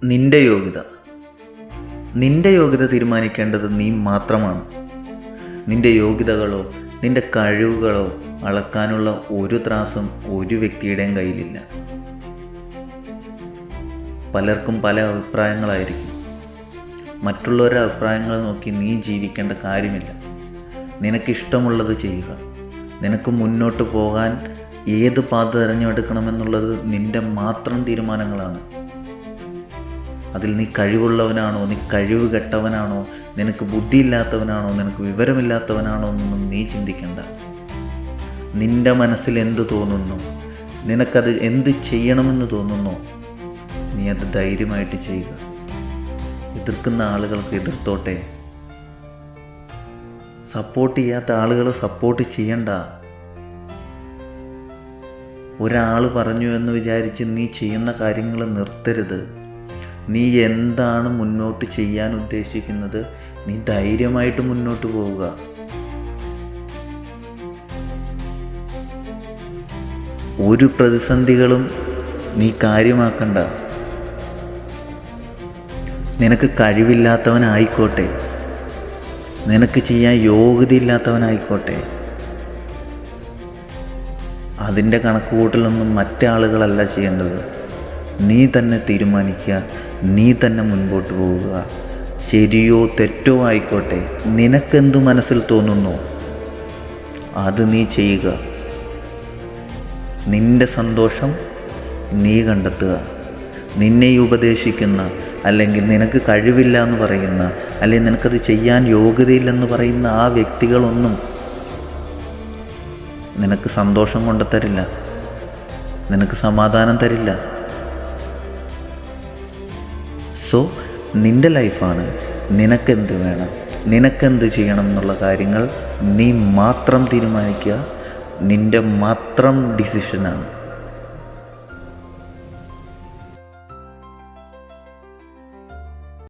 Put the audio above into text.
നിന്റെ യോഗ്യത നിന്റെ യോഗ്യത തീരുമാനിക്കേണ്ടത് നീ മാത്രമാണ്. നിന്റെ യോഗ്യതകളോ നിന്റെ കഴിവുകളോ അളക്കാനുള്ള ഒരു ത്രാസും ഒരു വ്യക്തിയുടെയും കയ്യിലില്ല. പലർക്കും പല അഭിപ്രായങ്ങളായിരിക്കും. മറ്റുള്ളവരുടെ അഭിപ്രായങ്ങൾ നോക്കി നീ ജീവിക്കേണ്ട കാര്യമില്ല. നിനക്കിഷ്ടമുള്ളത് ചെയ്യുക. നിനക്ക് മുന്നോട്ട് പോകാൻ ഏത് പാത തിരഞ്ഞെടുക്കണമെന്നുള്ളത് നിൻ്റെ മാത്രം തീരുമാനങ്ങളാണ്. അതിൽ നീ കഴിവുള്ളവനാണോ, നീ കഴിവ് കെട്ടവനാണോ, നിനക്ക് ബുദ്ധിയില്ലാത്തവനാണോ, നിനക്ക് വിവരമില്ലാത്തവനാണോ എന്നൊന്നും നീ ചിന്തിക്കണ്ട. നിൻ്റെ മനസ്സിൽ എന്ത് തോന്നുന്നു, നിനക്കത് എന്ത് ചെയ്യണമെന്ന് തോന്നുന്നോ, നീ അത് ധൈര്യമായിട്ട് ചെയ്യുക. എതിർക്കുന്ന ആളുകൾക്ക് എതിർത്തോട്ടെ. സപ്പോർട്ട് ചെയ്യാത്ത ആളുകൾ സപ്പോർട്ട് ചെയ്യണ്ട. ഒരാൾ പറഞ്ഞു എന്ന് വിചാരിച്ച് നീ ചെയ്യുന്ന കാര്യങ്ങൾ നിർത്തരുത്. നീ എന്താണ് മുന്നോട്ട് ചെയ്യാൻ ഉദ്ദേശിക്കുന്നത്, നീ ധൈര്യമായിട്ട് മുന്നോട്ട് പോവുക. ഒരു പ്രതിസന്ധികളും നീ കാര്യമാക്കണ്ട. നിനക്ക് കഴിവില്ലാത്തവനായിക്കോട്ടെ, നിനക്ക് ചെയ്യാൻ യോഗ്യതയില്ലാത്തവനായിക്കോട്ടെ, അതിൻ്റെ കണക്കുകൂട്ടലൊന്നും മറ്റാളുകളല്ല ചെയ്യേണ്ടത്. നീ തന്നെ തീരുമാനിക്കുക, നീ തന്നെ മുൻപോട്ട് പോവുക. ശരിയോ തെറ്റോ ആയിക്കോട്ടെ, നിനക്കെന്തു മനസ്സിൽ തോന്നുന്നു അത് നീ ചെയ്യുക. നിൻ്റെ സന്തോഷം നീ കണ്ടെത്തുക. നിന്നെ ഉപദേശിക്കുന്ന, അല്ലെങ്കിൽ നിനക്ക് കഴിവില്ല എന്ന് പറയുന്ന, അല്ലെങ്കിൽ നിനക്കത് ചെയ്യാൻ യോഗ്യതയില്ലെന്ന് പറയുന്ന ആ വ്യക്തികളൊന്നും നിനക്ക് സന്തോഷം കൊണ്ടുതരില്ല, നിനക്ക് സമാധാനം തരില്ല. സോ നിൻ്റെ ലൈഫാണ്. നിനക്കെന്ത് വേണം, നിനക്കെന്ത് ചെയ്യണം എന്നുള്ള കാര്യങ്ങൾ നീ മാത്രം തീരുമാനിക്കുക. നിൻ്റെ മാത്രം ഡിസിഷനാണ്.